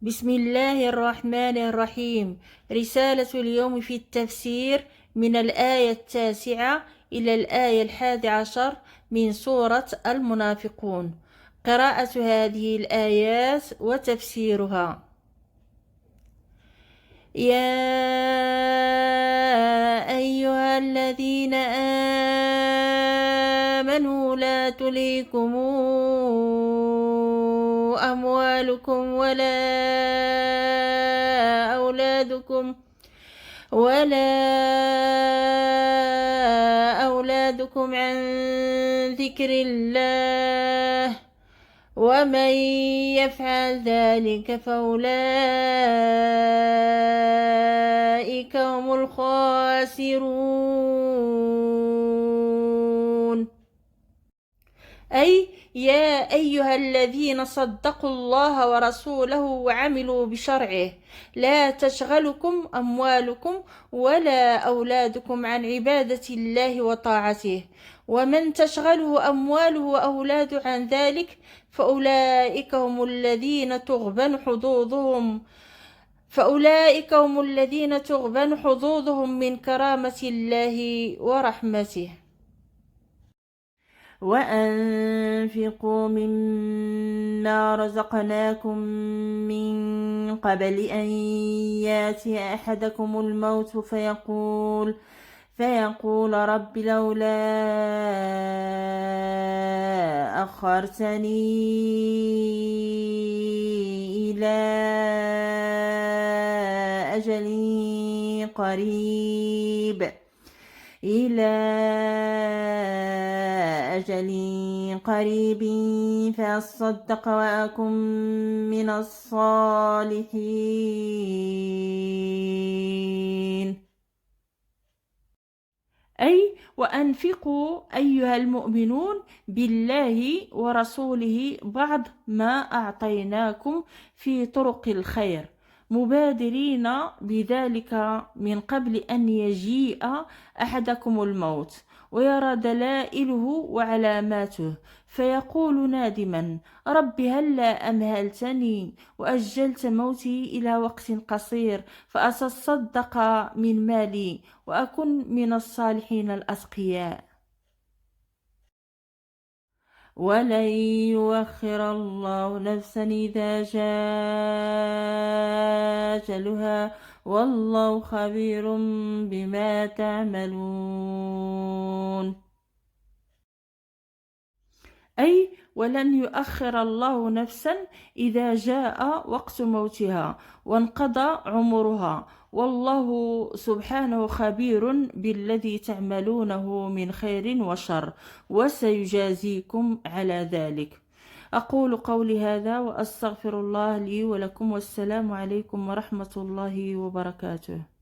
بسم الله الرحمن الرحيم. رسالة اليوم في التفسير من الآية 9 إلى الآية 11 من سورة المنافقون. قراءة هذه الآيات وتفسيرها. يا أيها الذين آمنوا لا تلهكم أموالكم ولا أولادكم عن ذكر الله، ومن يفعل ذلك فأولئك هم الخاسرون. أي يا أيها الذين صدقوا الله ورسوله وعملوا بشرعه، لا تشغلكم أموالكم ولا أولادكم عن عبادة الله وطاعته، ومن تشغله أمواله وأولاده عن ذلك فأولئك هم الذين تغبن حظوظهم من كرامة الله ورحمته. وأنفقوا مما رزقناكم من قبل أن ياتي أحدكم الموت فيقول رب لولا أخرتني إلى أجل قريب فأصدق وأكن من الصالحين. أي وأنفقوا أيها المؤمنون بالله ورسوله بعض ما أعطيناكم في طرق الخير، مبادرين بذلك من قبل أن يجيء أحدكم الموت ويرى دلائله وعلاماته، فيقول نادما رب هلا أمهلتني وأجلت موتي إلى وقت قصير فأتصدق من مالي وأكن من الصالحين الأتقياء. ولن يؤخر الله نفسا إذا جاء أجلها والله خبير بما تعملون. أي ولن يؤخر الله نفسا إذا جاء وقت موتها وانقضى عمرها، والله سبحانه خبير بالذي تعملونه من خير وشر وسيجازيكم على ذلك. أقول قولي هذا وأستغفر الله لي ولكم، والسلام عليكم ورحمة الله وبركاته.